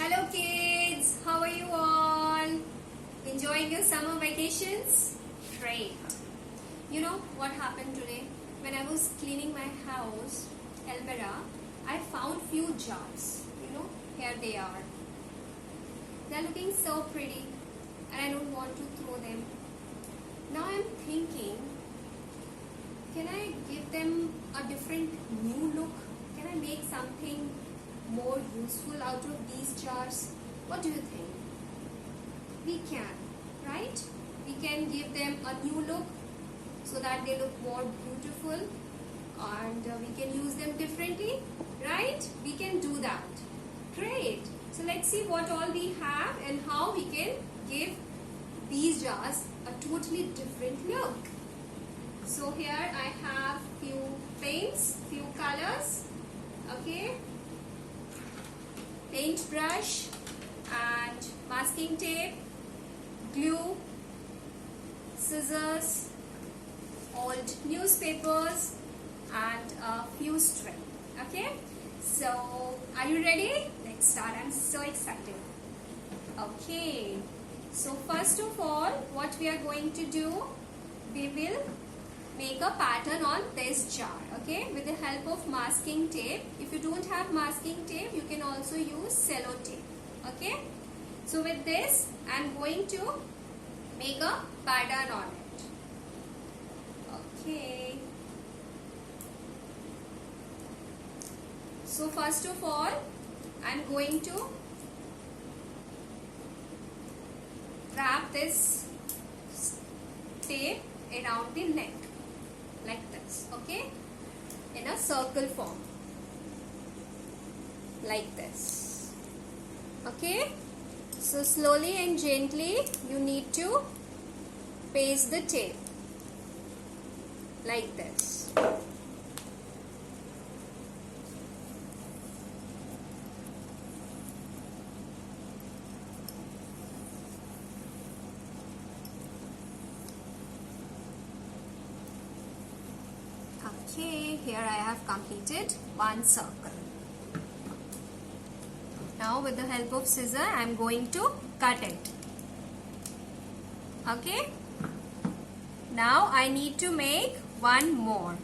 Hello kids, how are you all? Enjoying your summer vacations? Great. You know what happened today? When I was cleaning my house, Elmira, I found few jars. Here they are. They're looking so pretty and I don't want to throw them. Now I'm thinking, can I give them a different new look? Can I make something more useful out of these jars? What do you think? We can, right? We can give them a new look so that they look more beautiful and we can use them differently, right? We can do that. Great. So let's see what all we have and how we can give these jars a totally different look. So here I have few paints, few colors, okay, paintbrush and masking tape, glue, scissors, old newspapers and a few string. Okay, so are you ready? Let's start. I'm so excited. Okay, so first of all, what we are going to do, we will make a pattern on this jar, okay, with the help of masking tape. If you don't have masking tape, you can also use cello tape, okay. So with this, I am going to make a pattern on it, okay. So first of all, I am going to wrap this tape around the neck like this, okay, in a circle form like this, okay. So slowly and gently you need to paste the tape like this. Okay, here I have completed one circle. Now with the help of scissor I am going to cut it. Okay. Now I need to make one more.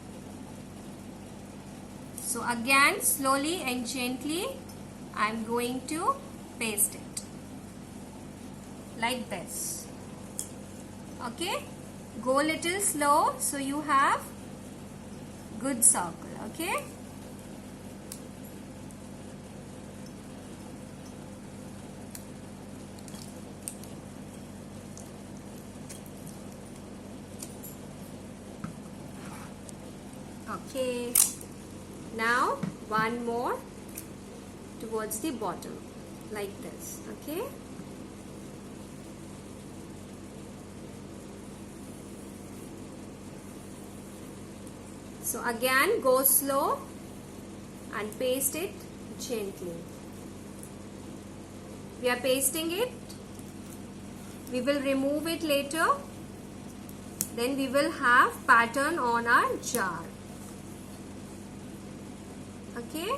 So again slowly and gently I am going to paste it like this. Okay. Go little slow so you have good circle, okay. Okay, now one more towards the bottom like this, okay. So again go slow and paste it gently. We are pasting it. We will remove it later. Then we will have pattern on our jar. Okay.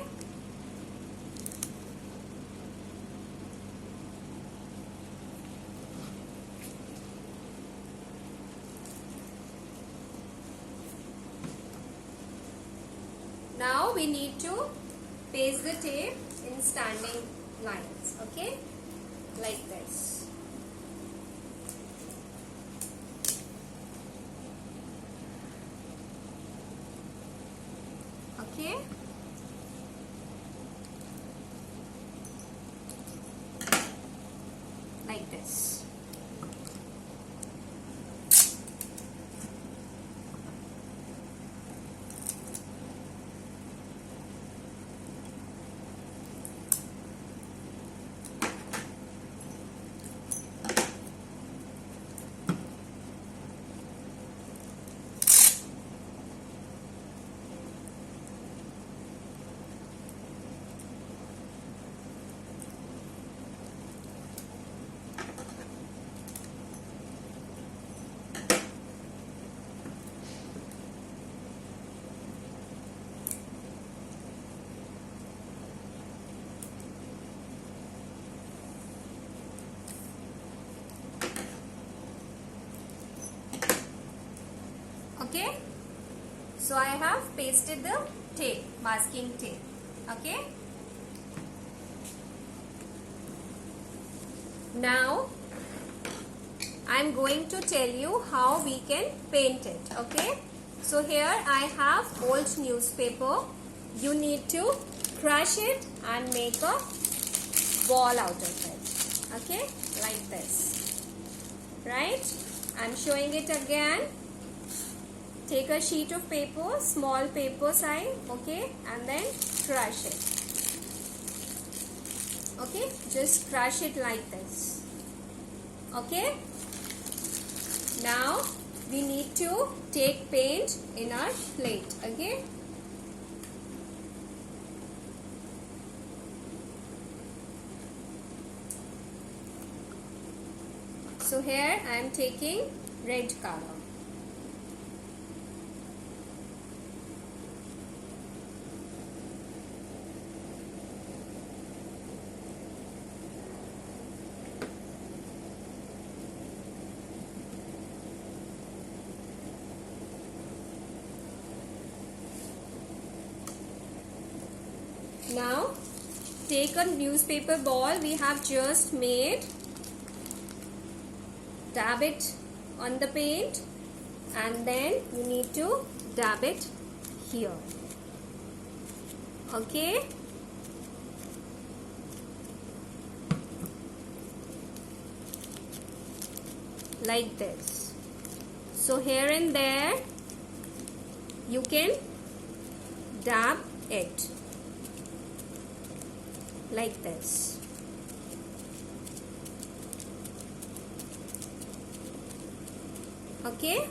Now we need to paste the tape in standing lines, okay, like this. Okay. Like this. Okay, so I have pasted the tape, masking tape. Okay, now I'm going to tell you how we can paint it. Okay, so here I have old newspaper. You need to crush it and make a ball out of it. Okay, like this. Right, I'm showing it again. Take a sheet of paper, small paper size, okay, and then crush it. Okay, just crush it like this. Okay, now we need to take paint in our plate. Okay, so here I am taking red color. Now take a newspaper ball we have just made, dab it on the paint, and then you need to dab it here. Okay, like this. So here and there you can dab it like this. Okay,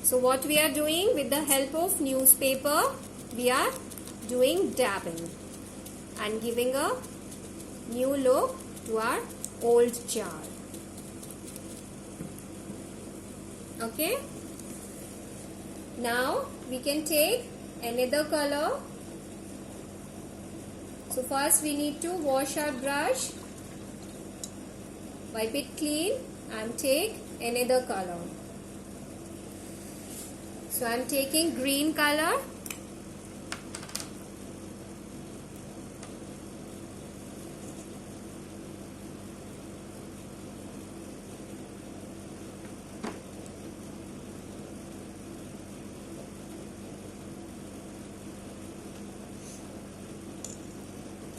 so what we are doing with the help of newspaper, we are doing dabbing and giving a new look to our old jar. Okay, now we can take another color. So first we need to wash our brush, wipe it clean and take another color. So I am taking green color.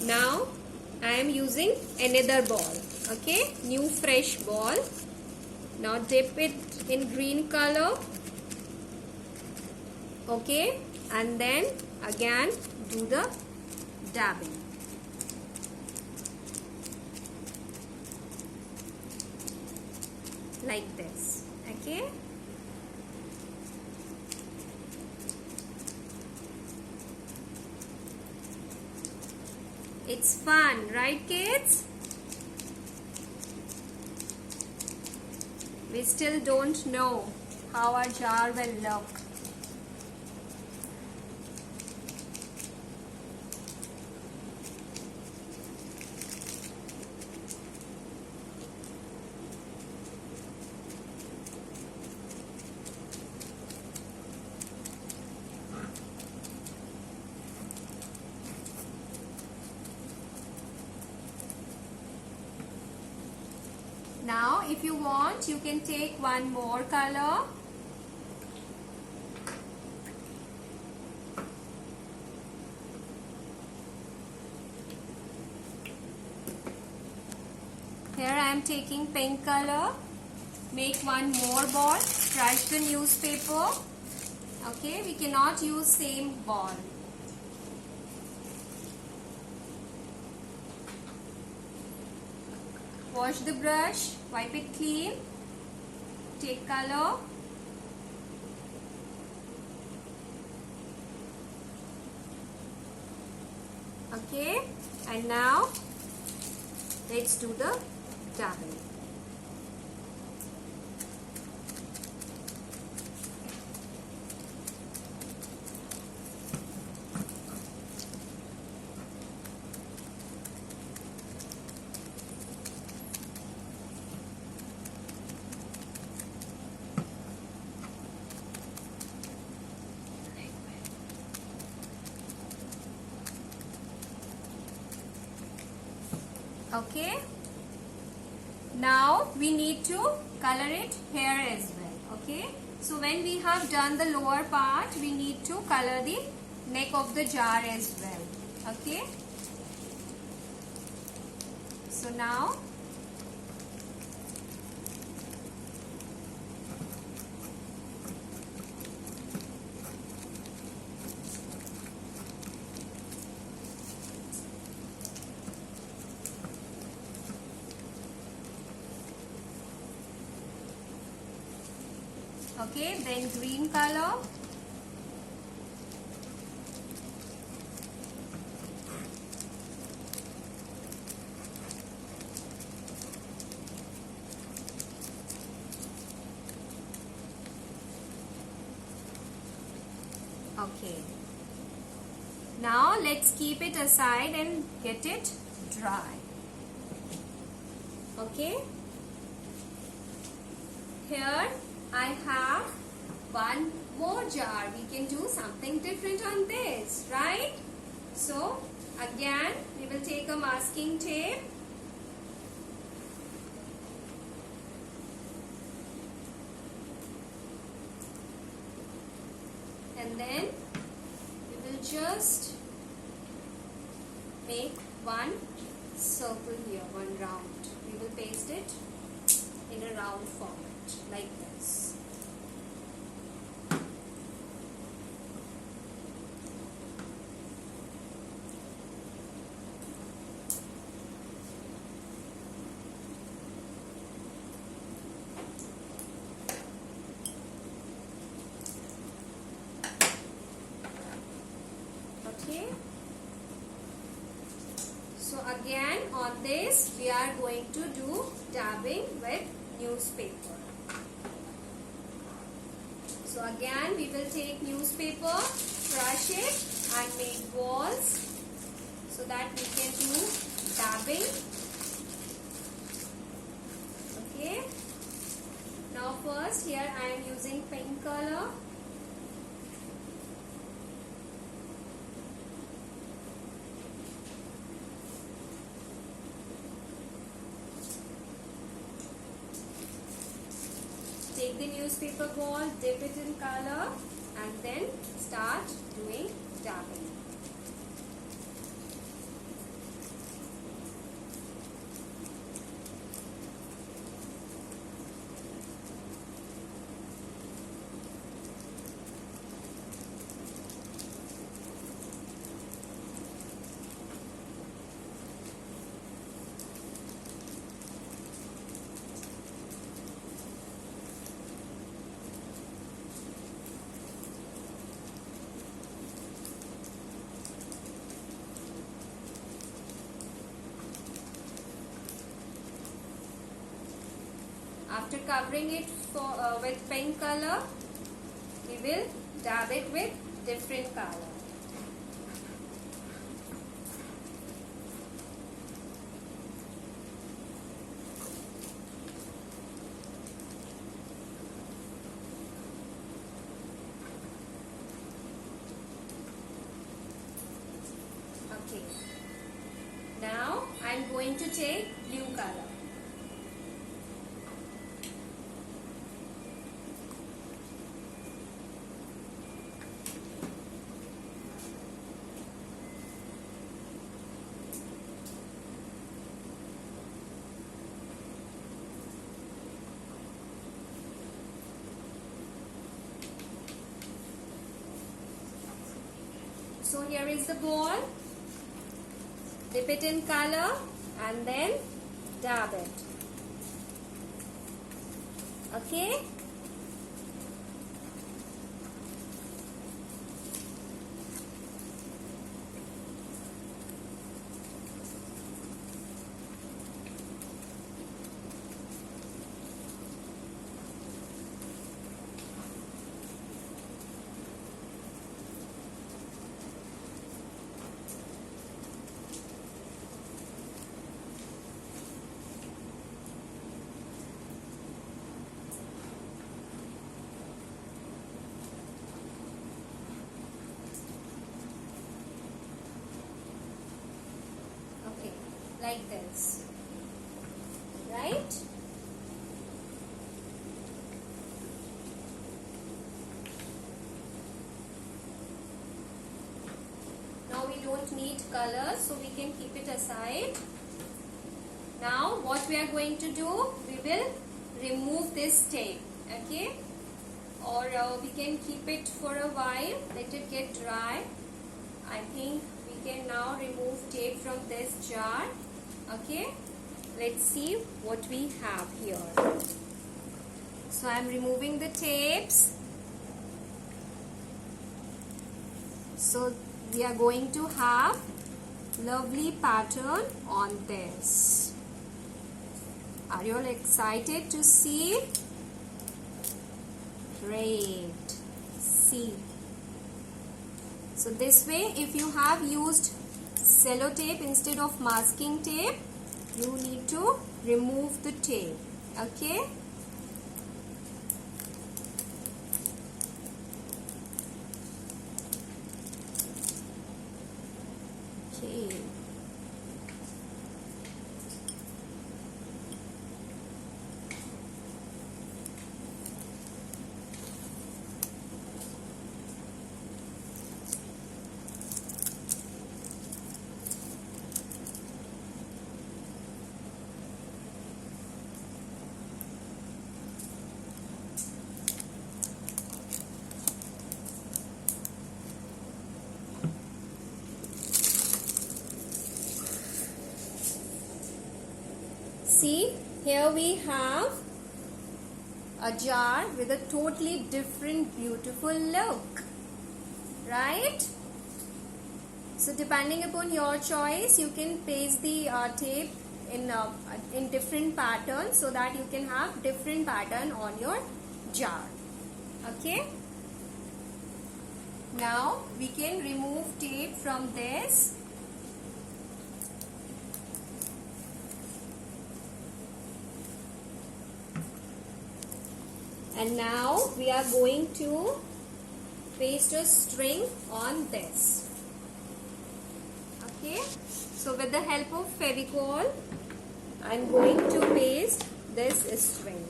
Now I am using another ball. Okay, new fresh ball. Now dip it in green color. Okay, and then again do the dabbing. Like this. Okay. It's fun, right kids? We still don't know how our jar will look. Now if you want, you can take one more color. Here I am taking pink color. Make one more ball. Crush the newspaper. Okay, we cannot use same ball. Wash the brush, wipe it clean, take color. Okay, and now let's do the dabbing. Okay. Now we need to color it here as well. Okay. So when we have done the lower part, we need to color the neck of the jar as well. Okay. So now okay, then green color. Okay. Now let's keep it aside and get it dry. Okay. Here I have one more jar. We can do something different on this, right? So again we will take a masking tape. And then we will just make one circle here, one round. We will paste it in a round format like this. Okay. So again on this we are going to do dabbing with newspaper. So again we will take newspaper, crush it and make balls so that we can do dabbing. Okay. Now first here I am using pink color. Take the newspaper ball, dip it in color and then start doing dabbing. After covering it with pink color, we will dab it with different color. Okay. Now I am going to take blue color. So here is the ball. Dip it in color and then dab it. Okay. like this, right? Now we don't need colors, so we can keep it aside. Now what we are going to do, we will remove this tape, okay? Or we can keep it for a while, let it get dry. I think we can now remove tape from this jar, okay? Let's see what we have here. So I am removing the tapes. So we are going to have lovely pattern on this. Are you all excited to see? Great. See. So this way, if you have used sellotape instead of masking tape, you need to remove the tape. Okay? Okay. See, here we have a jar with a totally different beautiful look, right? So depending upon your choice, you can paste the tape in different patterns so that you can have different pattern on your jar. Okay? Now we can remove tape from this. And now we are going to paste a string on this. Okay, so with the help of Fevicol, I am going to paste this string.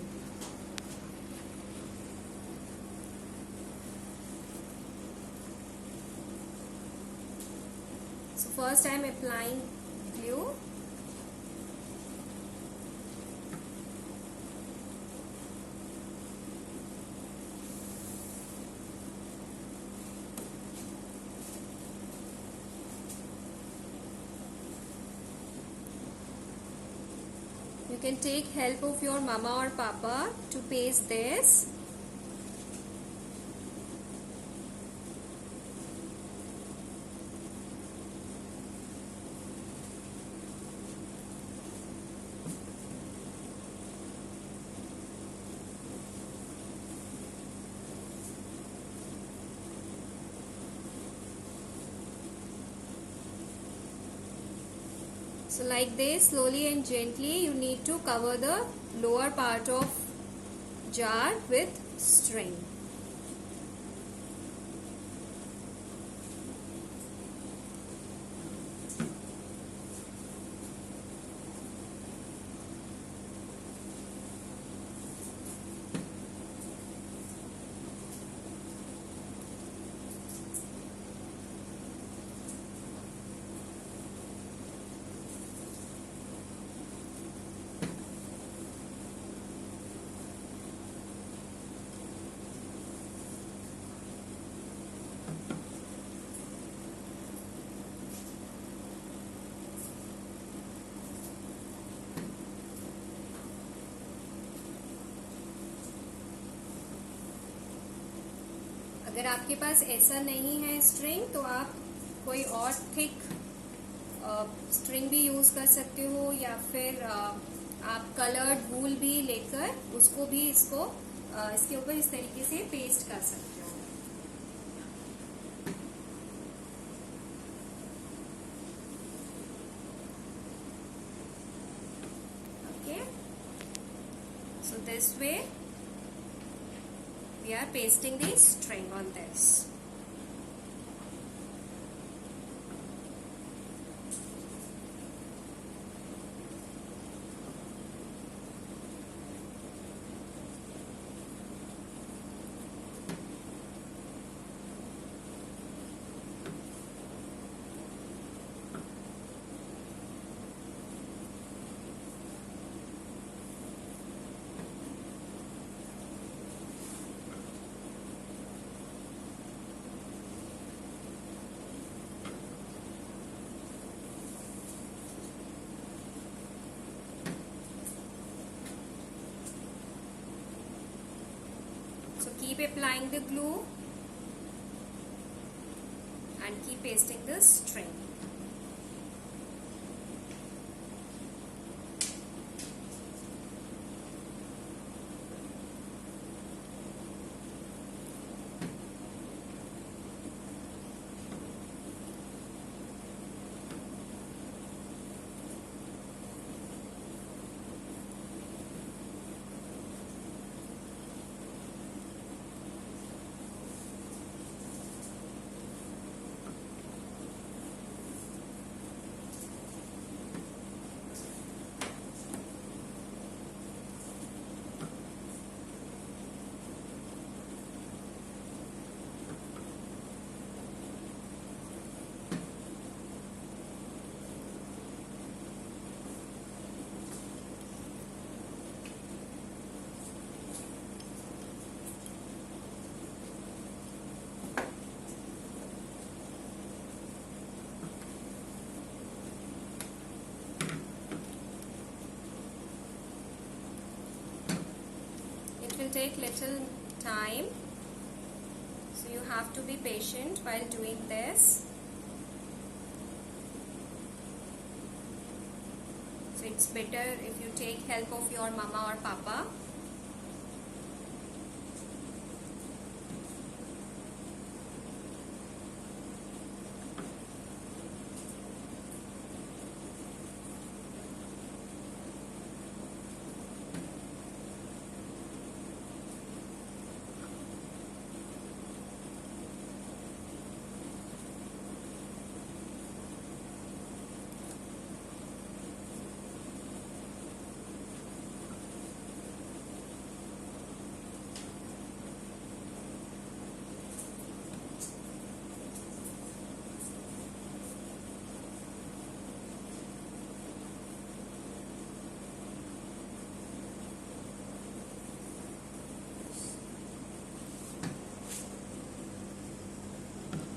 So first I am applying glue. You can take help of your mama or papa to paste this. So like this, slowly and gently, you need to cover the lower part of jar with string. अगर आपके पास ऐसा नहीं है string, तो आप कोई और thick string भी यूज कर सकते हो, या फिर आप कलर्ड वूल भी लेकर उसको भी इसके ऊपर इस तरीके से पेस्ट कर सकते हो. Okay, so this way we are pasting the string on this. keep applying the glue and keep pasting the string. It will take little time, so you have to be patient while doing this. So it's better if you take help of your mama or papa.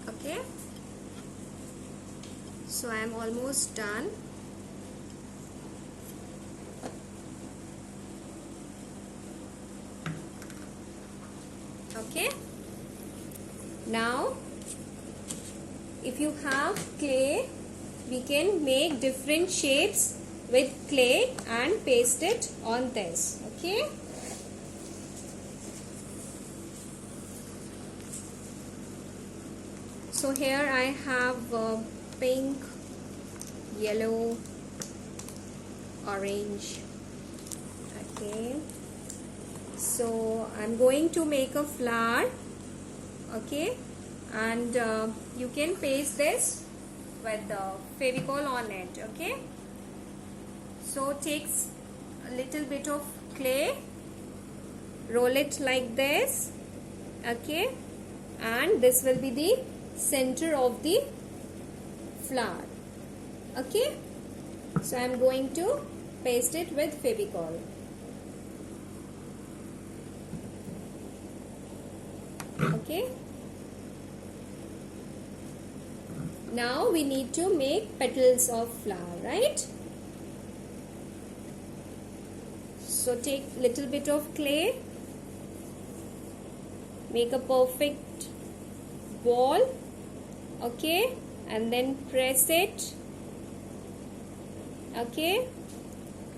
Okay, so I am almost done. Okay, now if you have clay, we can make different shapes with clay and paste it on this. Okay, so here I have pink, yellow, orange. Okay, so I'm going to make a flower. Okay, and you can paste this with the Fevicol on it. Okay, so take a little bit of clay, roll it like this. Okay, and this will be the center of the flower. Okay, so I'm going to paste it with Fevicol. Okay, now we need to make petals of flower, right? So take little bit of clay, make a perfect ball. Okay, and then press it. Okay,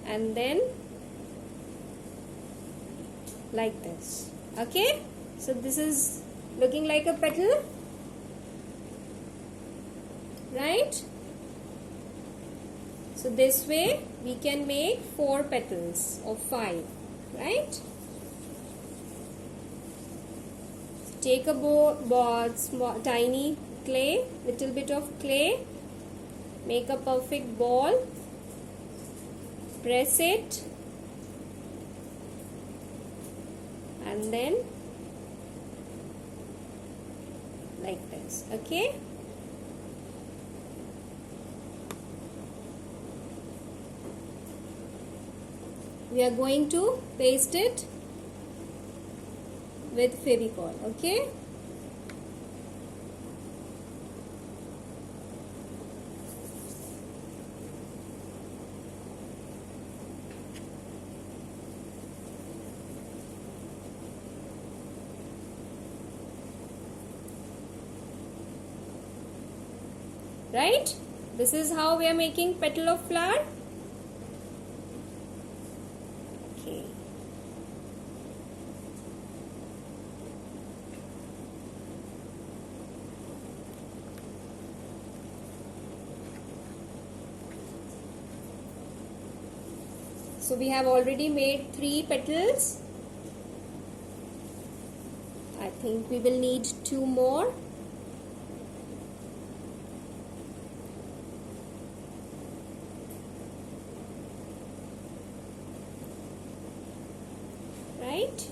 and then like this. Okay, so this is looking like a petal, right? So this way we can make 4 petals of 5, right? Take a small, tiny clay, little bit of clay, make a perfect ball, press it, and then like this. Okay, we are going to paste it with Fevicol. Okay, right? This is how we are making petal of flower. Okay. So we have already made 3 petals. I think we will need 2 more. Right?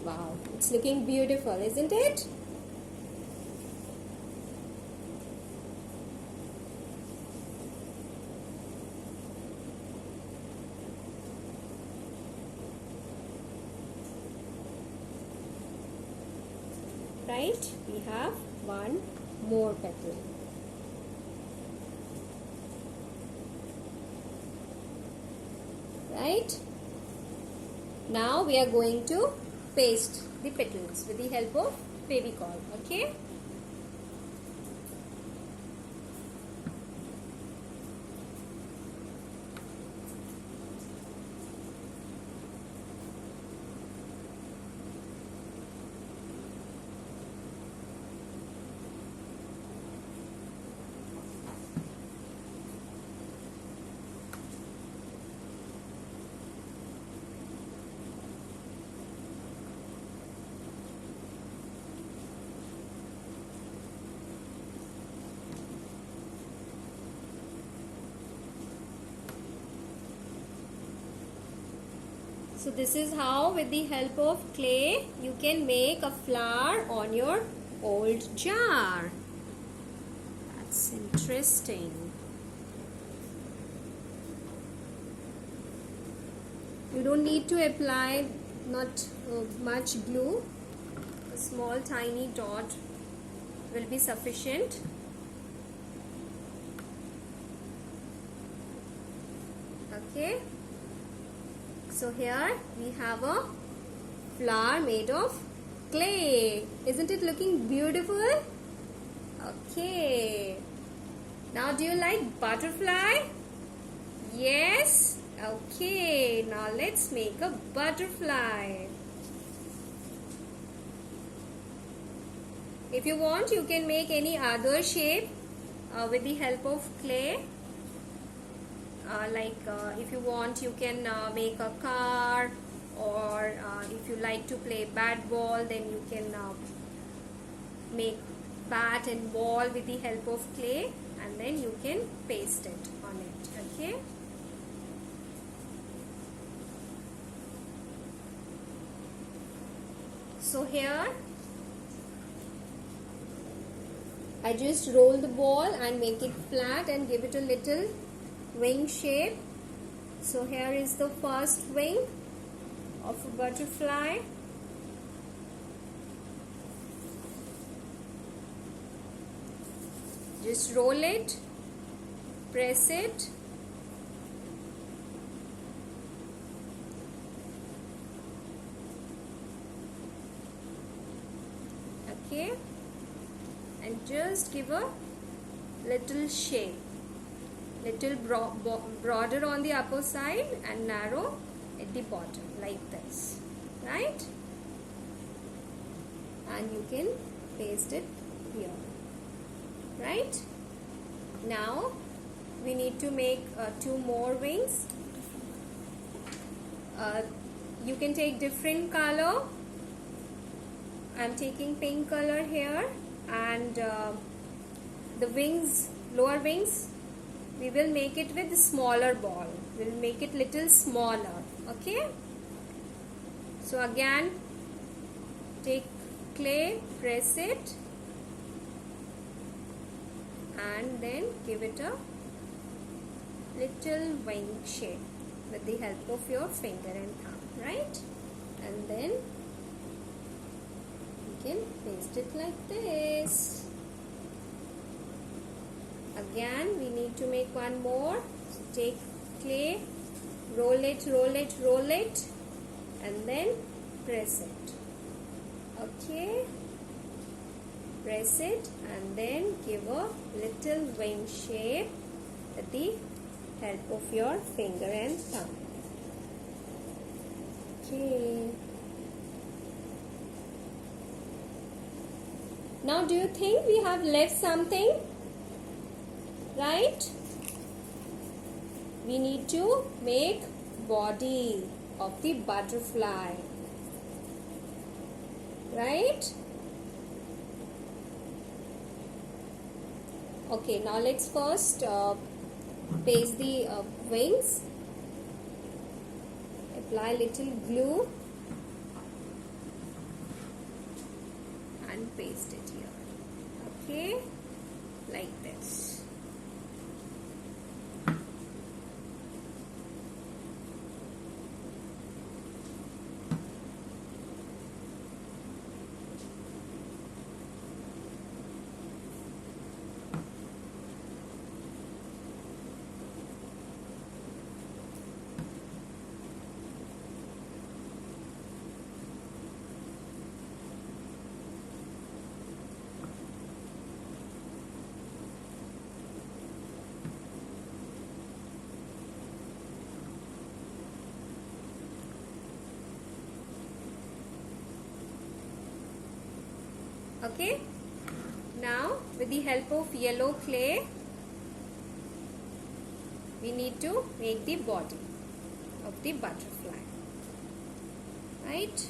Wow, it's looking beautiful, isn't it? Right? We have 1 more petal. Right? Now we are going to paste the petals with the help of Fevicol. Okay? So this is how, with the help of clay, you can make a flower on your old jar. That's interesting. You don't need to apply not much glue. A small tiny dot will be sufficient. Okay. So here we have a flower made of clay. Isn't it looking beautiful? Okay. Now do you like butterfly? Yes? Okay. Now let's make a butterfly. If you want, you can make any other shape with the help of clay. If you want, you can make a car, or if you like to play bat ball, then you can make bat and ball with the help of clay, and then you can paste it on it. Okay. So here I just roll the ball and make it flat and give it a little wing shape. So here is the first wing of a butterfly. Just roll it, press it, okay, and just give a little shape. Little broader on the upper side and narrow at the bottom, like this, right? And you can paste it here, right? Now we need to make 2 more wings. You can take different color. I'm taking pink color here, and the wings, lower wings, we will make it with smaller ball. We'll make it little smaller. Okay. So again, take clay, press it, and then give it a little wing shape with the help of your finger and thumb, right? And then you can paste it like this. Again, we need to make 1 more. So take clay, roll it, roll it, roll it, and then press it. Okay. press it and then give a little wing shape with the help of your finger and thumb. Okay. Now do you think we have left something? Right? We need to make body of the butterfly. Right? Okay, now let's first paste the wings. Apply little glue and paste it here. Okay, like this. Okay, now with the help of yellow clay, we need to make the body of the butterfly. Right?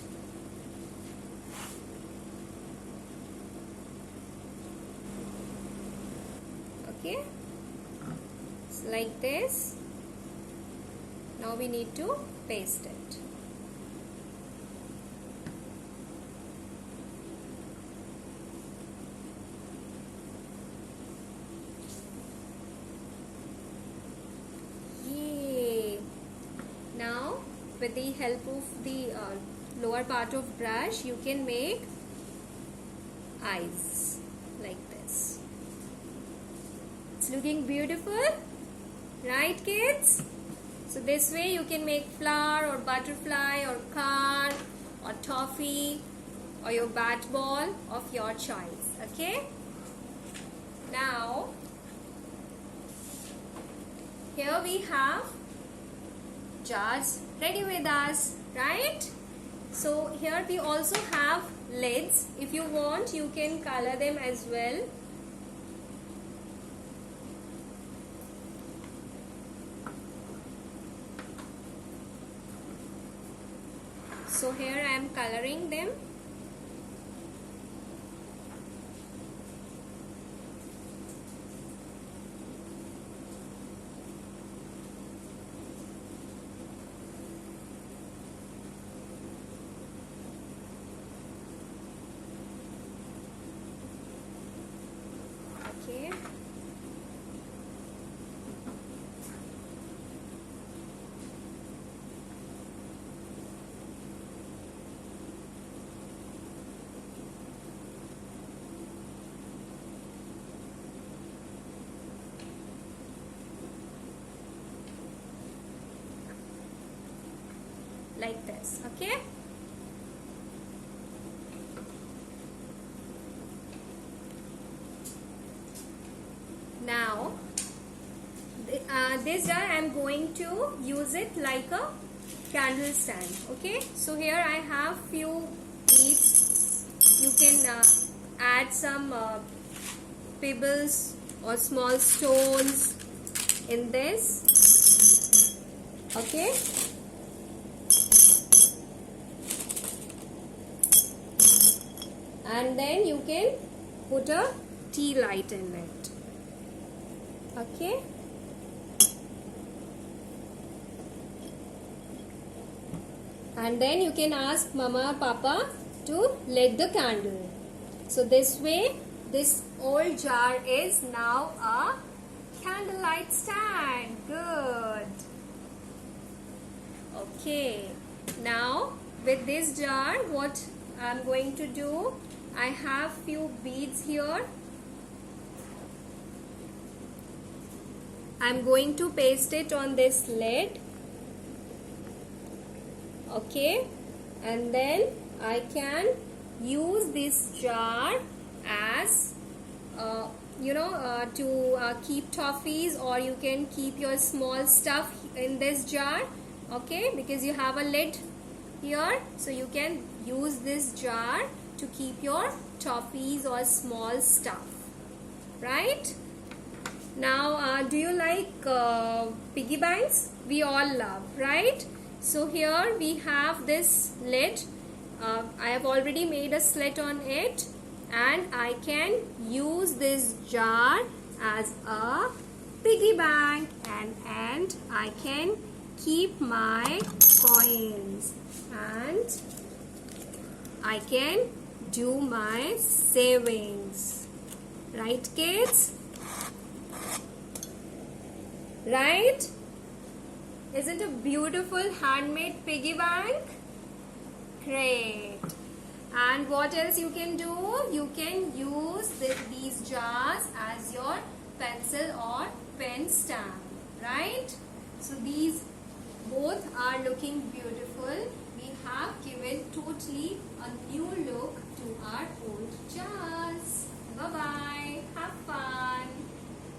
Okay, so like this. Now we need to paste it. With the help of the lower part of brush, you can make eyes like this. It's looking beautiful, right kids? So this way you can make flower or butterfly or car or toffee or your bat ball of your choice. Okay? Now here we have jars ready with us, right? So here we also have lids. If you want, you can color them as well. So here I am coloring them. Okay. Like this, okay? Now this jar I am going to use it like a candle stand. Okay, so here I have few beads. You can add some pebbles or small stones in this. Okay, and then you can put a tea light in it. Okay, and then you can ask mama papa to light the candle. So this way this old jar is now a candlelight stand. Good. Okay, now with this jar what I'm going to do, I have few beads here. I'm going to paste it on this lid. Okay, and then I can use this jar as to keep toffees, or you can keep your small stuff in this jar. Okay, because you have a lid here, so you can use this jar to keep your toffees or small stuff, right? Now do you like piggy banks? We all love, right? So here we have this lid. I have already made a slit on it, and I can use this jar as a piggy bank, and I can keep my coins, and I can do my savings, right kids? Right? Is it a beautiful handmade piggy bank? Great. And what else you can do? You can use these jars as your pencil or pen stand, right? So these both are looking beautiful. We have given totally a new look to our old jars. Bye bye. Have fun.